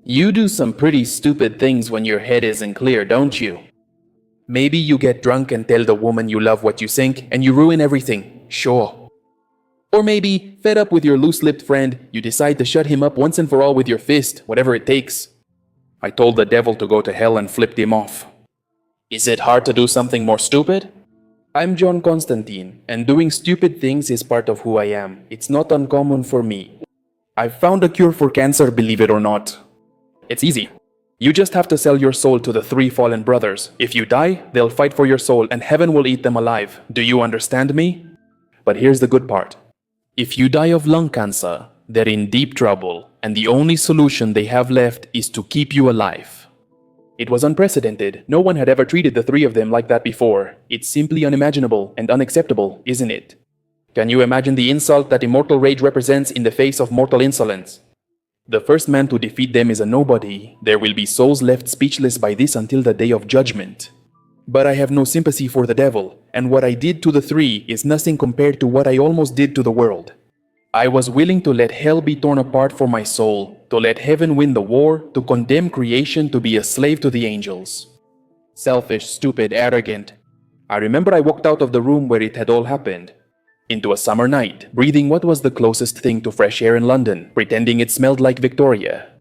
You do some pretty stupid things when your head isn't clear, don't you? Maybe you get drunk and tell the woman you love what you think and you ruin everything, sure. Or maybe, fed up with your loose-lipped friend, you decide to shut him up once and for all with your fist, whatever it takes. I told the devil to go to hell and flipped him off. Is it hard to do something more stupid? I'm John Constantine, and doing stupid things is part of who I am. It's not uncommon for me. I've found a cure for cancer, believe it or not. It's easy. You just have to sell your soul to the 3 fallen brothers. If you die, they'll fight for your soul and heaven will eat them alive. Do you understand me? But here's the good part. If you die of lung cancer, they're in deep trouble, and the only solution they have left is to keep you alive. It was unprecedented. No one had ever treated the 3 of them like that before. It's simply unimaginable and unacceptable, isn't it? Can you imagine the insult that immortal rage represents in the face of mortal insolence? The first man to defeat them is a nobody. There will be souls left speechless by this until the day of judgment. But I have no sympathy for the devil, and what I did to the 3 is nothing compared to what I almost did to the world. I was willing to let hell be torn apart for my soul, to let heaven win the war, to condemn creation to be a slave to the angels. Selfish, stupid, arrogant. I remember I walked out of the room where it had all happened. Into a summer night, breathing what was the closest thing to fresh air in London, pretending it smelled like Victoria.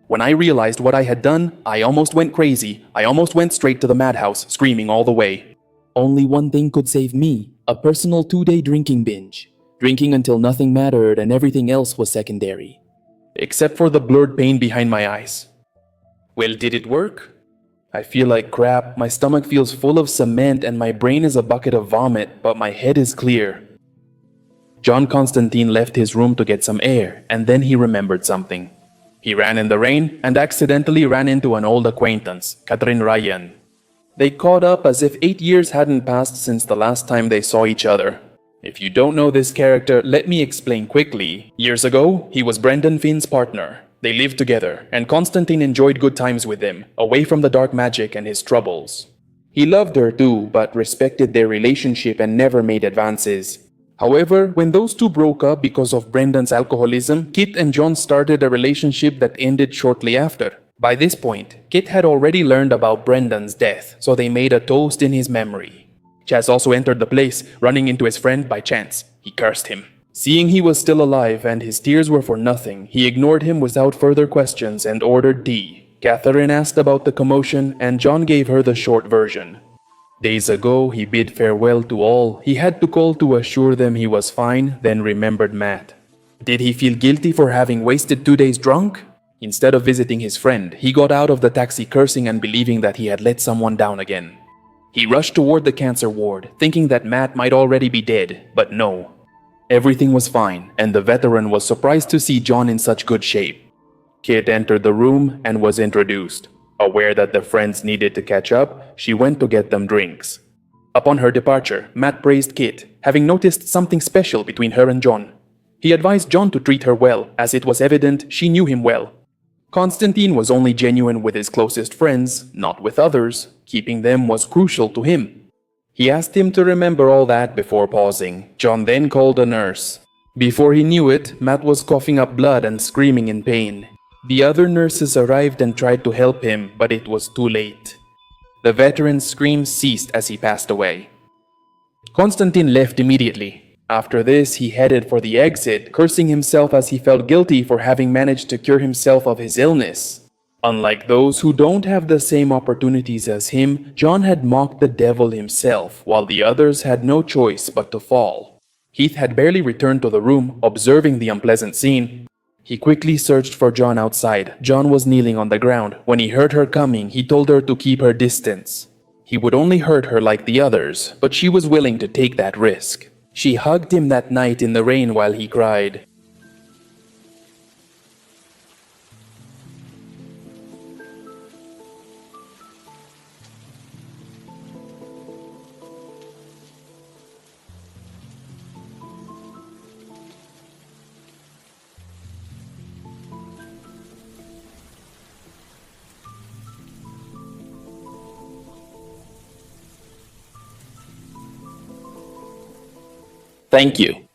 When I realized what I had done, I almost went crazy. I almost went straight to the madhouse, screaming all the way. Only one thing could save me, a personal 2-day drinking binge. Drinking until nothing mattered and everything else was secondary. Except for the blurred pain behind my eyes. Well, did it work? I feel like crap, my stomach feels full of cement and my brain is a bucket of vomit, but my head is clear. John Constantine left his room to get some air, and then he remembered something. He ran in the rain and accidentally ran into an old acquaintance, Catherine Ryan. They caught up as if 8 years hadn't passed since the last time they saw each other. If you don't know this character, let me explain quickly. Years ago, he was Brendan Finn's partner. They lived together, and Constantine enjoyed good times with him, away from the dark magic and his troubles. He loved her too, but respected their relationship and never made advances. However, when those two broke up because of Brendan's alcoholism, Kit and John started a relationship that ended shortly after. By this point, Kit had already learned about Brendan's death, so they made a toast in his memory. Chaz also entered the place, running into his friend by chance. He cursed him. Seeing he was still alive and his tears were for nothing, he ignored him without further questions and ordered tea. Catherine asked about the commotion and John gave her the short version. Days ago, he bid farewell to all. He had to call to assure them he was fine, then remembered Matt. Did he feel guilty for having wasted 2 days drunk? Instead of visiting his friend, he got out of the taxi cursing and believing that he had let someone down again. He rushed toward the cancer ward, thinking that Matt might already be dead, but no. Everything was fine, and the veteran was surprised to see John in such good shape. Kit entered the room and was introduced. Aware that the friends needed to catch up, she went to get them drinks. Upon her departure, Matt praised Kit, having noticed something special between her and John. He advised John to treat her well, as it was evident she knew him well. Constantine was only genuine with his closest friends, not with others. Keeping them was crucial to him. He asked him to remember all that before pausing. John then called a nurse. Before he knew it, Matt was coughing up blood and screaming in pain. The other nurses arrived and tried to help him, but it was too late. The veteran's screams ceased as he passed away. Constantine left immediately. After this, he headed for the exit, cursing himself as he felt guilty for having managed to cure himself of his illness. Unlike those who don't have the same opportunities as him, John had mocked the devil himself, while the others had no choice but to fall. Heath had barely returned to the room, observing the unpleasant scene. He quickly searched for John outside. John was kneeling on the ground. When he heard her coming, he told her to keep her distance. He would only hurt her like the others, but she was willing to take that risk. She hugged him that night in the rain while he cried. Thank you.